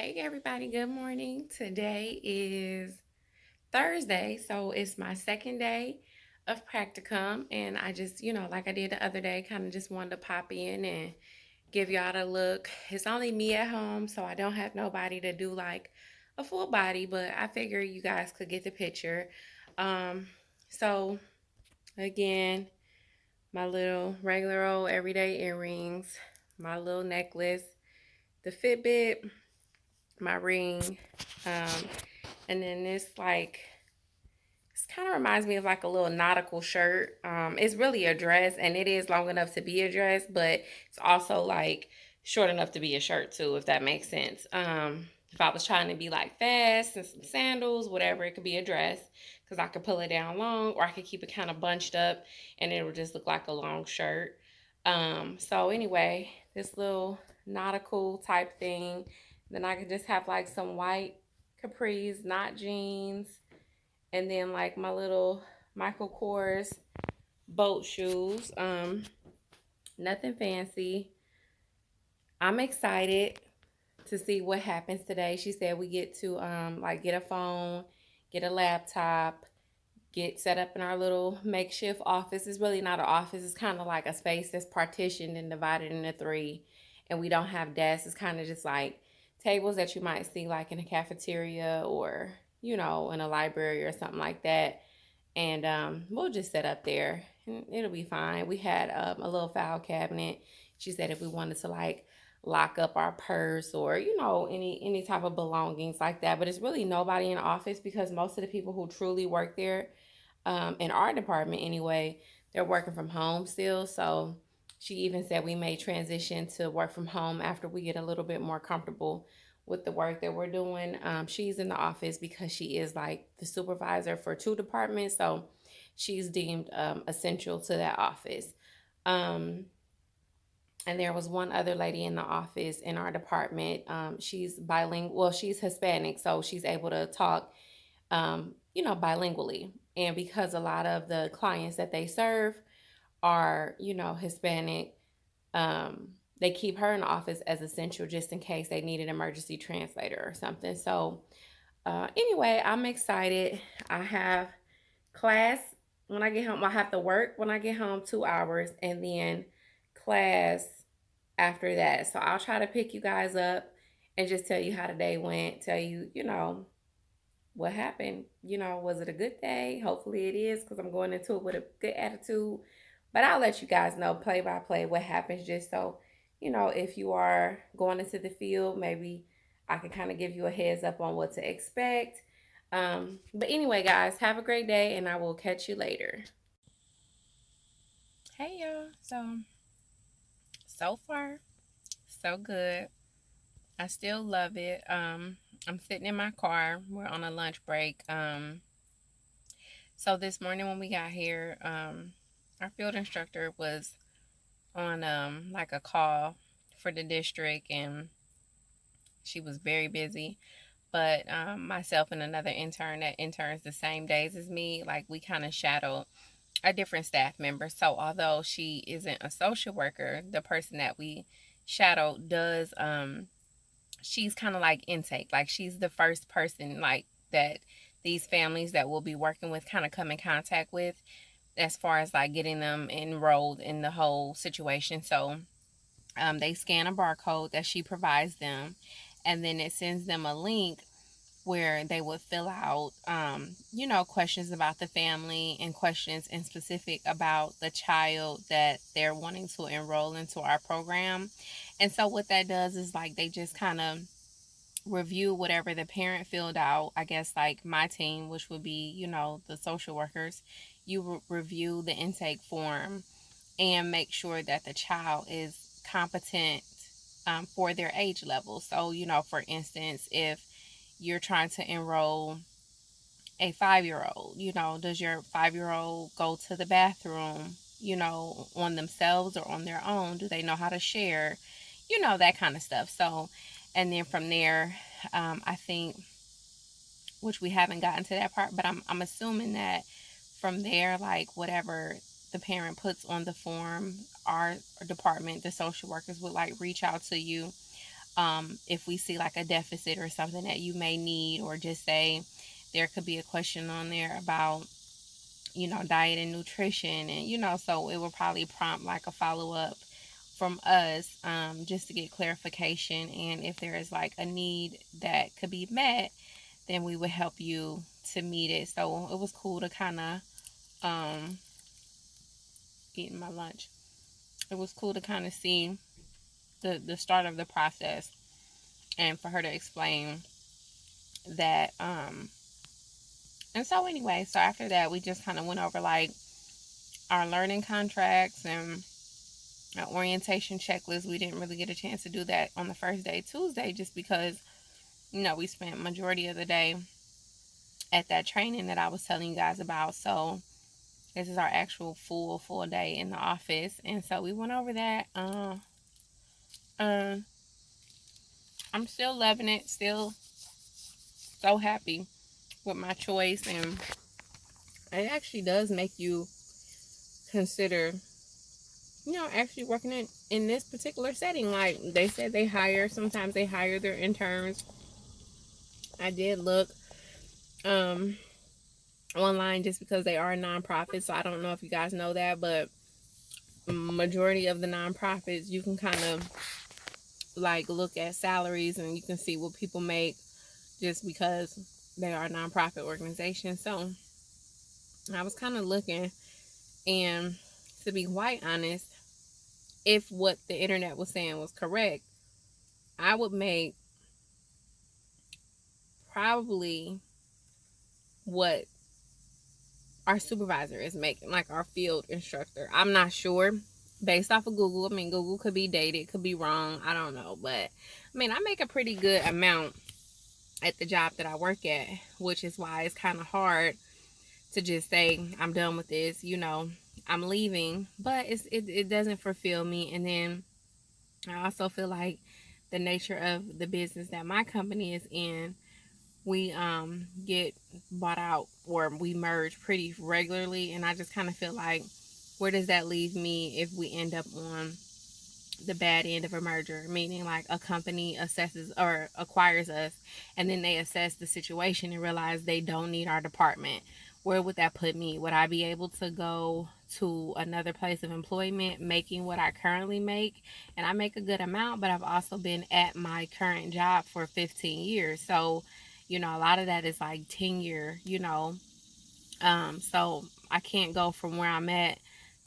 Hey everybody, good morning. Today is Thursday, so it's my second day of practicum, and I just, like I did the other day, kind of just wanted to pop in and give y'all a look. It's only me at home, so I don't have nobody to do like a full body, but I figure you guys could get the picture. Um, so again, my little regular old everyday earrings, my little necklace, the Fitbit, my ring, um, and then this kind of reminds me of like a little nautical shirt. It's really a dress, and it is long enough to be a dress, but it's also like short enough to be a shirt too, if that makes sense. If I was trying to be like fast and some sandals, whatever, it could be a dress because I could pull it down long, or I could keep it kind of bunched up, and it would just look like a long shirt. So anyway, this little nautical type thing. Then I could just have like some white capris, not jeans, and then like my little Michael Kors boat shoes. Nothing fancy. I'm excited to see what happens today. She said we get to like get a phone, get a laptop, get set up in our little makeshift office. It's really not an office. It's kind of like a space that's partitioned and divided into three, and we don't have desks. It's kind of just like tables that you might see like in a cafeteria or in a library or something like that. And we'll just set up there and it'll be fine. We had a little file cabinet. She said if we wanted to like lock up our purse or any type of belongings like that, but it's really nobody in the office because most of the people who truly work there, in our department anyway, they're working from home still. So she even said we may transition to work from home after we get a little bit more comfortable with the work that we're doing. She's in the office because she is like the supervisor for two departments. So she's deemed essential to that office. Um, and there was one other lady in the office in our department. She's bilingual. Well, she's Hispanic, so she's able to talk bilingually. And because a lot of the clients that they serve are, Hispanic, they keep her in the office as essential just in case they need an emergency translator or something. So, anyway, I'm excited. I have class when I get home. I have to work when I get home 2 hours and then class after that. So, I'll try to pick you guys up and just tell you how the day went, tell you, what happened. Was it a good day? Hopefully it is because I'm going into it with a good attitude. But I'll let you guys know play by play what happens just so, if you are going into the field, maybe I can kind of give you a heads up on what to expect. But anyway, guys, have a great day and I will catch you later. Hey, y'all. So far, so good. I still love it. I'm sitting in my car. We're on a lunch break. So this morning when we got here, our field instructor was on like a call for the district, and she was very busy. But myself and another intern that interns the same days as me, like we kind of shadowed a different staff member. So although she isn't a social worker, the person that we shadowed does. She's kind of like intake, like she's the first person like that these families that we'll be working with kind of come in contact with as far as like getting them enrolled in the whole situation. So they scan a barcode that she provides them, and then it sends them a link where they would fill out, questions about the family and questions in specific about the child that they're wanting to enroll into our program. And so what that does is like they just kind of review whatever the parent filled out. I guess like my team, which would be, the social workers, you review the intake form and make sure that the child is competent for their age level. So, for instance, if you're trying to enroll a 5 year old, does your 5 year old go to the bathroom, on themselves or on their own? Do they know how to share? That kind of stuff. So, and then from there, I think, which we haven't gotten to that part, but I'm assuming that from there, like whatever the parent puts on the form, our department, the social workers would like reach out to you If we see like a deficit or something that you may need, or just say there could be a question on there about, diet and nutrition, and so it will probably prompt like a follow up from us, just to get clarification. And if there is like a need that could be met, then we would help you to meet it. So it was cool to kind of, eating my lunch. It was cool to kind of see the start of the process, and for her to explain that. And so anyway, so after that, we just kind of went over like our learning contracts and our orientation checklist. We didn't really get a chance to do that on the first day, Tuesday, just because we spent majority of the day at that training that I was telling you guys about. So this is our actual full day in the office, and so we went over that. Uh, I'm still loving it. Still so happy with my choice, and it actually does make you consider, actually working in this particular setting. Like they said, sometimes they hire their interns. I did look online just because they are a nonprofit, so I don't know if you guys know that, but majority of the nonprofits, you can kind of like look at salaries and you can see what people make just because they are a nonprofit organization. So I was kind of looking, and to be quite honest, if what the internet was saying was correct, I would make probably what our supervisor is making, like our field instructor. I'm not sure, based off of Google. I mean, Google could be dated, could be wrong, I don't know. But I mean, I make a pretty good amount at the job that I work at, which is why it's kind of hard to just say I'm done with this, I'm leaving. But it doesn't fulfill me. And then I also feel like the nature of the business that my company is in, we get bought out or we merge pretty regularly, and I just kind of feel like, where does that leave me if we end up on the bad end of a merger, meaning like a company assesses or acquires us, and then they assess the situation and realize they don't need our department? Where would that put me? Would I be able to go to another place of employment making what I currently make? And I make a good amount, but I've also been at my current job for 15 years. So, a lot of that is like tenure, so I can't go from where I'm at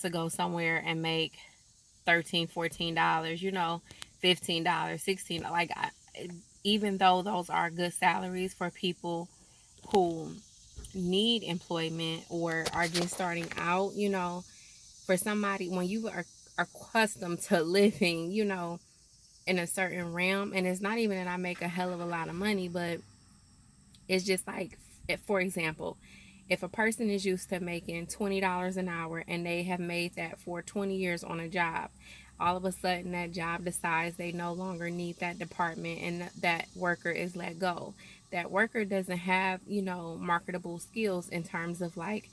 to go somewhere and make $13, $14, $15, $16. Like, even though those are good salaries for people who need employment or are just starting out, for somebody, when you are accustomed to living, in a certain realm, and it's not even that I make a hell of a lot of money, but it's just like, for example, if a person is used to making $20 an hour and they have made that for 20 years on a job, all of a sudden that job decides they no longer need that department and that worker is let go. That worker doesn't have, marketable skills in terms of like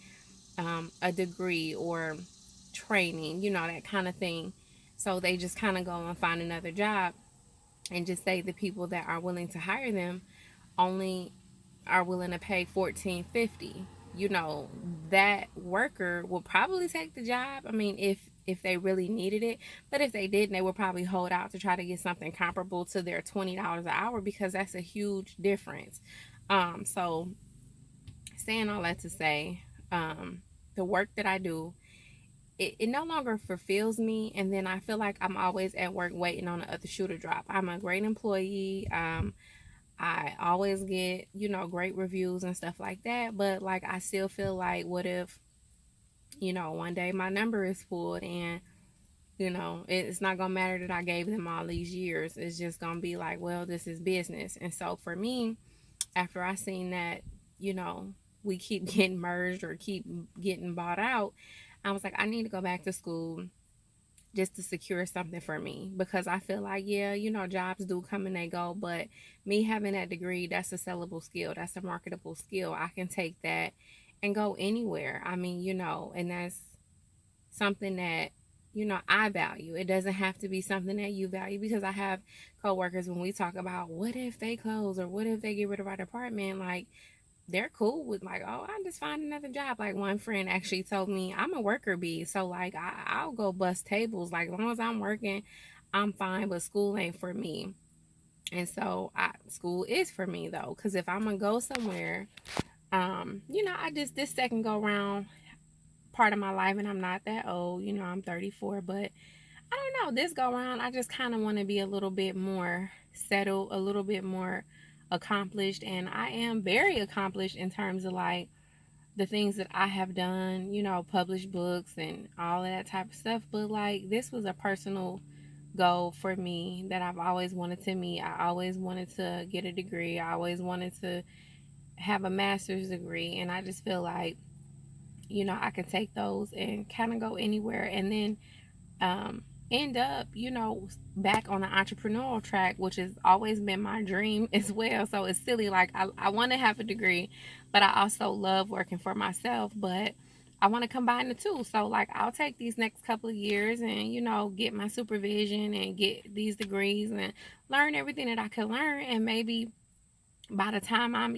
a degree or training, that kind of thing. So they just kind of go and find another job, and just say the people that are willing to hire them only are willing to pay $14.50. That worker will probably take the job. I mean, if they really needed it, but if they didn't, they would probably hold out to try to get something comparable to their $20 an hour, because that's a huge difference. So saying all that to say, the work that I do, it no longer fulfills me, and then I feel like I'm always at work waiting on the other shoe to drop. I'm a great employee. I always get, great reviews and stuff like that. But like, I still feel like, what if, one day my number is pulled, and, it's not going to matter that I gave them all these years. It's just going to be like, well, this is business. And so for me, after I seen that, we keep getting merged or keep getting bought out, I was like, I need to go back to school just to secure something for me, because I feel like, yeah, jobs do come and they go, but me having that degree, that's a sellable skill, that's a marketable skill. I can take that and go anywhere. I mean, and that's something that, I value. It doesn't have to be something that you value, because I have coworkers, when we talk about what if they close or what if they get rid of our department, like, they're cool with, like, oh, I just find another job. Like, one friend actually told me, I'm a worker bee, so like I'll go bust tables. Like, as long as I'm working, I'm fine, but school ain't for me. And so school is for me though, because if I'm gonna go somewhere, I just, this second go round part of my life, and I'm not that old, I'm 34, but I don't know, this go round, I just kind of want to be a little bit more settled, a little bit more accomplished. And I am very accomplished in terms of like the things that I have done, published books and all of that type of stuff. But like, this was a personal goal for me that I've always wanted to meet. I always wanted to get a degree. I always wanted to have a master's degree. And I just feel like, I can take those and kind of go anywhere, and then end up, back on the entrepreneurial track, which has always been my dream as well. So it's silly. Like, I want to have a degree, but I also love working for myself, but I want to combine the two. So like, I'll take these next couple of years and, get my supervision and get these degrees and learn everything that I can learn. And maybe by the time I'm,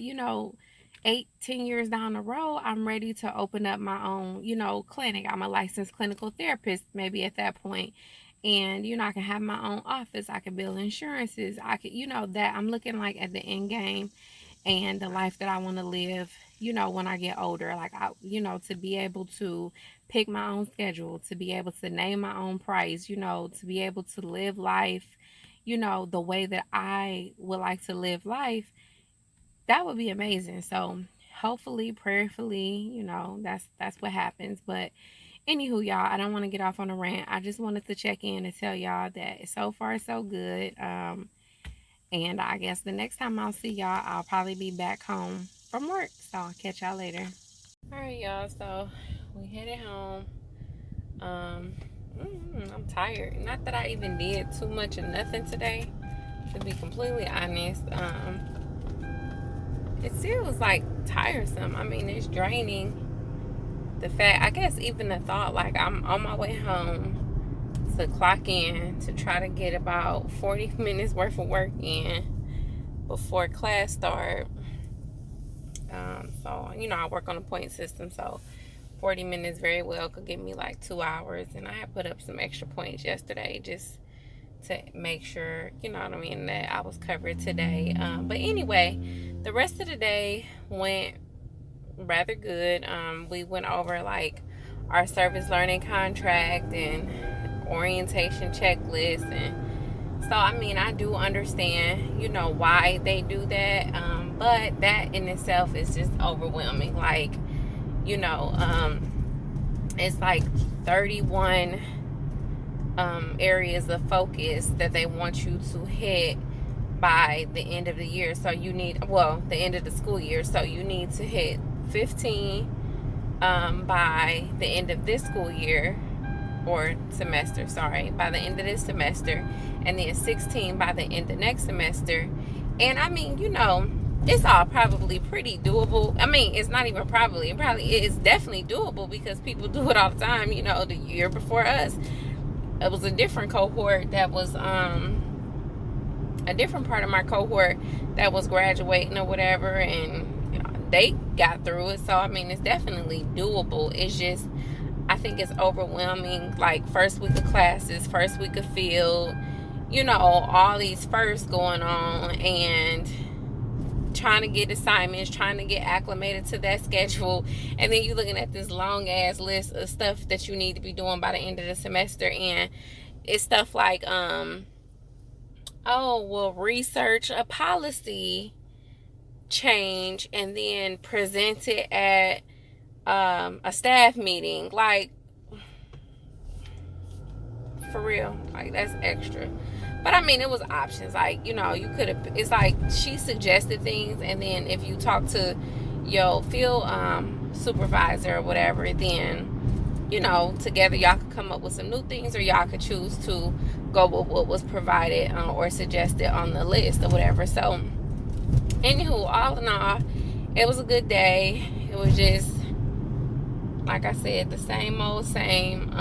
8-10 years down the road, I'm ready to open up my own, clinic. I'm a licensed clinical therapist maybe at that point. And, I can have my own office. I can build insurances. I could, that I'm looking like at the end game and the life that I want to live, when I get older. Like, to be able to pick my own schedule, to be able to name my own price, to be able to live life, the way that I would like to live life. That would be amazing. So hopefully, prayerfully, that's what happens. But anywho, y'all, I don't want to get off on a rant. I just wanted to check in and tell y'all that so far so good. And I guess the next time I'll see y'all, I'll probably be back home from work. So I'll catch y'all later. All right, y'all. So we headed home. I'm tired. Not that I even did too much of nothing today, to be completely honest. It still was like tiresome. I mean, it's draining. The fact, I guess, even the thought, like, I'm on my way home to clock in to try to get about 40 minutes worth of work in before class start. So, I work on a point system, so 40 minutes very well could give me like 2 hours. And I had put up some extra points yesterday just to make sure, that I was covered today. But anyway, the rest of the day went rather good. We went over like our service learning contract and orientation checklist, and so I do understand, why they do that. But that in itself is just overwhelming. Like, it's like 31 areas of focus that they want you to hit by the end of the year. So you need, the end of the school year. So you need to hit 15 by the end of this school year, or semester, sorry, by the end of this semester, and then 16 by the end of next semester. And it's all probably pretty doable. It's not even probably, it is definitely doable, because people do it all the time. The year before us, it was a different cohort that was a different part of my cohort that was graduating or whatever, and they got through it. So it's definitely doable. It's just, I think it's overwhelming. Like, first week of classes, first week of field, all these firsts going on, and trying to get assignments, trying to get acclimated to that schedule. And then you're looking at this long ass list of stuff that you need to be doing by the end of the semester. And it's stuff like, research a policy change and then present it at a staff meeting. Like, for real, like, that's extra. But it was options. Like, you could have, it's like she suggested things, and then if you talk to your field supervisor or whatever, then together y'all could come up with some new things, or y'all could choose to go with what was provided or suggested on the list or whatever. So anywho, all in all, it was a good day. It was just, like I said, the same old same.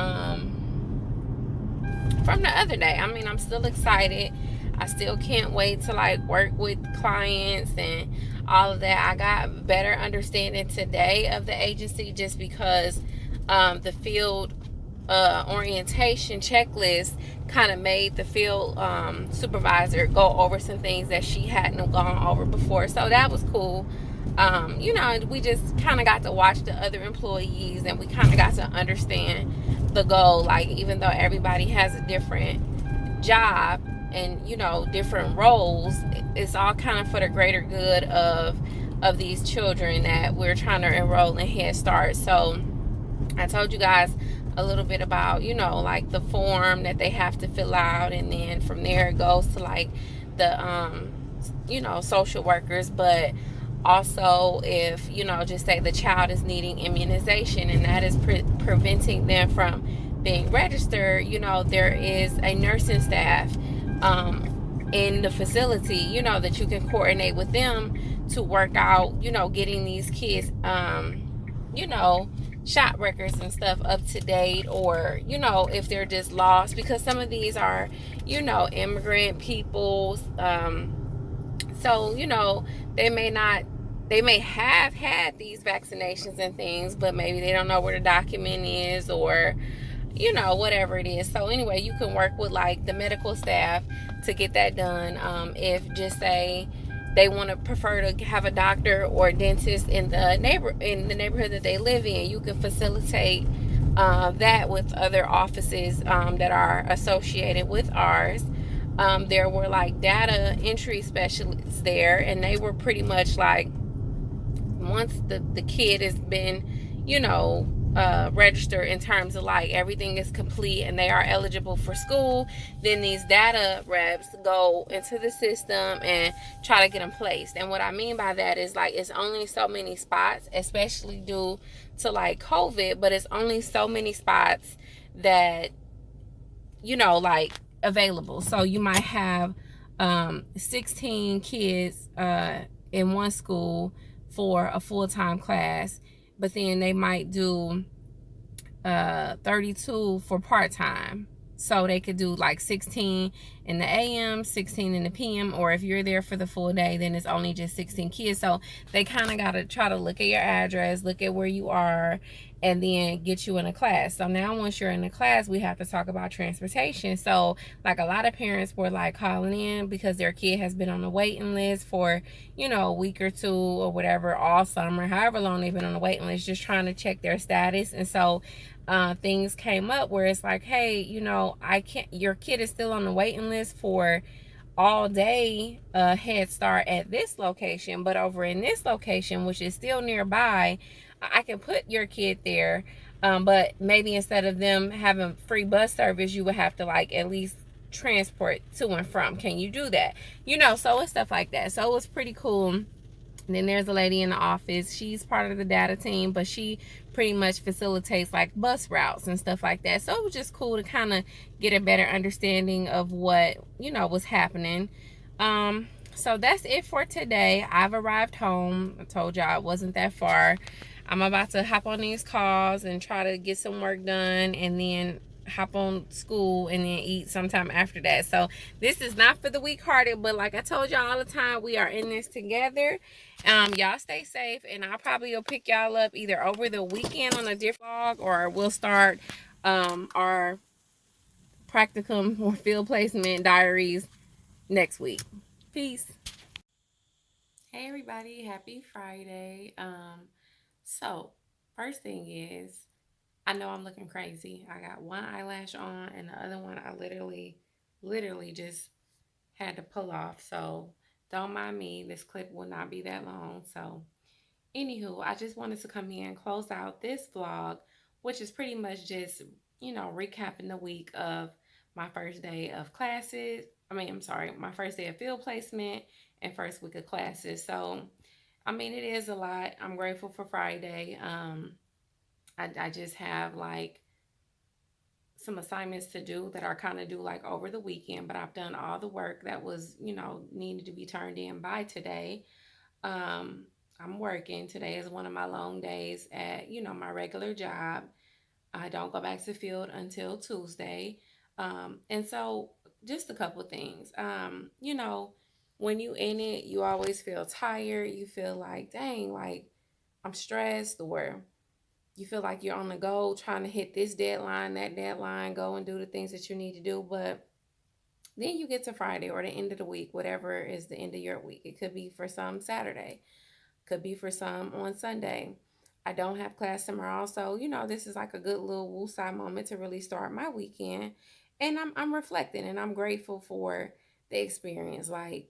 from the other day. I mean, I'm still excited. I still can't wait to like work with clients and all of that. I got better understanding today of the agency just because the field orientation checklist kind of made the field supervisor go over some things that she hadn't gone over before. So that was cool. We just kind of got to watch the other employees and we kind of got to understand the goal. Like, even though everybody has a different job and, different roles, it's all kind of for the greater good of these children that we're trying to enroll in Head Start. So I told you guys a little bit about, like the form that they have to fill out, and then from there it goes to like the social workers. But also, if just say the child is needing immunization and that is preventing them from being registered, there is a nursing staff in the facility, that you can coordinate with them to work out, getting these kids shot records and stuff up to date, or if they're just lost, because some of these are immigrant people. So they may have had these vaccinations and things, but maybe they don't know where the document is, or whatever it is. So anyway, you can work with like the medical staff to get that done. If just say they want to prefer to have a doctor or a dentist in the neighborhood that they live in, you can facilitate that with other offices that are associated with ours. There were like data entry specialists there, and they were pretty much like, once the kid has been register in terms of like everything is complete and they are eligible for school, then these data reps go into the system and try to get them placed. And what I mean by that is like, it's only so many spots, especially due to like COVID, but it's only so many spots that like available. So you might have 16 kids in one school for a full-time class, but then they might do 32 for part-time. So they could do like 16 in the AM, 16 in the PM, or if you're there for the full day, then it's only just 16 kids. So they kind of got to try to look at your address, look at where you are, and then get you in a class. So now once you're in the class, we have to talk about transportation. So like, a lot of parents were like calling in because their kid has been on the waiting list for, a week or two or whatever, all summer, however long they've been on the waiting list, just trying to check their status. And so things came up where it's like, hey, your kid is still on the waiting list for all day Head Start at this location, but over in this location, which is still nearby, I can put your kid there, but maybe instead of them having free bus service, you would have to like at least transport to and from. Can you do that? So it's stuff like that. So it was pretty cool. And then there's a lady in the office. She's part of the data team, but she pretty much facilitates like bus routes and stuff like that. So it was just cool to kind of get a better understanding of what, was happening. So that's it for today. I've arrived home. I told y'all it wasn't that far. I'm about to hop on these calls and try to get some work done, and then hop on school and then eat sometime after that. So this is not for the weak-hearted, but like I told y'all all the time, we are in this together. Y'all stay safe, and I'll probably will pick y'all up either over the weekend on a different vlog, or we'll start our practicum or field placement diaries next week. Peace. Hey everybody, happy Friday. So first thing is, I know I'm looking crazy. I got one eyelash on and the other one I literally just had to pull off. So don't mind me. This clip will not be that long. So anywho, I just wanted to come in and close out this vlog, which is pretty much just, recapping the week of my first day of classes. I'm sorry, my first day of field placement and first week of classes. So, it is a lot. I'm grateful for Friday. I just have like some assignments to do that are kind of due like over the weekend, but I've done all the work that was, needed to be turned in by today. I'm working. Today is one of my long days at, my regular job. I don't go back to field until Tuesday. And so just a couple things. You know, when you in it, you always feel tired. You feel like, dang, like I'm stressed, or you feel like you're on the go trying to hit this deadline, that deadline, go and do the things that you need to do. But then you get to Friday or the end of the week, whatever is the end of your week. It could be for some Saturday, could be for some on Sunday. I don't have class tomorrow, so this is like a good little woosah moment to really start my weekend. And I'm reflecting and I'm grateful for the experience. Like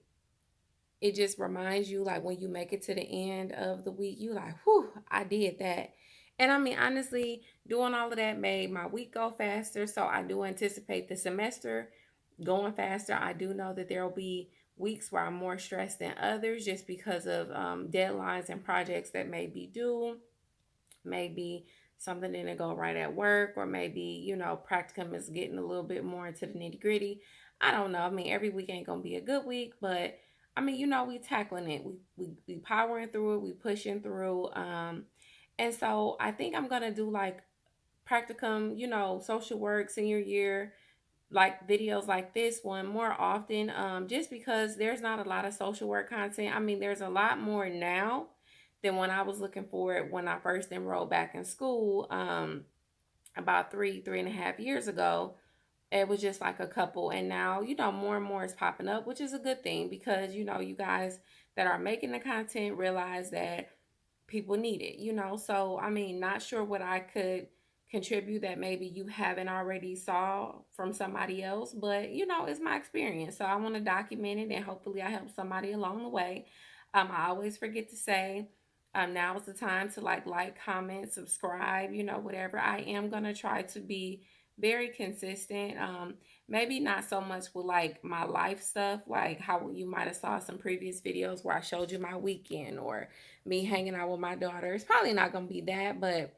it just reminds you, like when you make it to the end of the week, you like, whew, I did that. And I mean, honestly, doing all of that made my week go faster. So I do anticipate the semester going faster. I do know that there will be weeks where I'm more stressed than others just because of deadlines and projects that may be due, maybe something didn't go right at work, or maybe, practicum is getting a little bit more into the nitty gritty. I don't know. I mean, every week ain't gonna be a good week, but I mean, we tackling it. We powering through it, we pushing through. And so I think I'm gonna do like practicum, social work, senior year, like videos like this one more often, just because there's not a lot of social work content. I mean, there's a lot more now than when I was looking for it when I first enrolled back in school, about 3.5 years ago. It was just like a couple, and now more and more is popping up, which is a good thing because you guys that are making the content realize that people need it, So, I mean, not sure what I could contribute that maybe you haven't already saw from somebody else, but it's my experience. So I want to document it and hopefully I help somebody along the way. I always forget to say, now is the time to comment, subscribe, whatever. I am going to try to be very consistent. Maybe not so much with like my life stuff, like how you might have saw some previous videos where I showed you my weekend or me hanging out with my daughter. It's probably not going to be that, but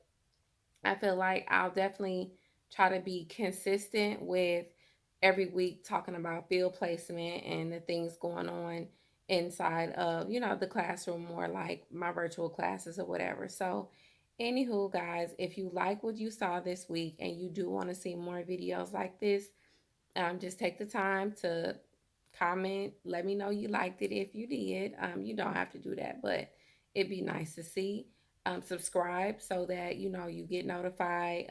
I feel like I'll definitely try to be consistent with every week talking about field placement and the things going on inside of, the classroom, or like my virtual classes or whatever. So, anywho, guys, if you like what you saw this week and you do want to see more videos like this, just take the time to comment. Let me know you liked it if you did. You don't have to do that, but it'd be nice to see. Subscribe so that you get notified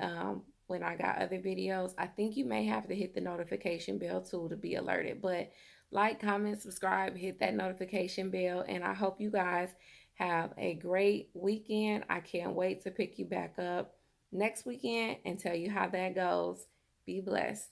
when I got other videos. I think you may have to hit the notification bell too to be alerted. But like, comment, subscribe, hit that notification bell, and I hope you guys have a great weekend. I can't wait to pick you back up next weekend and tell you how that goes. Be blessed.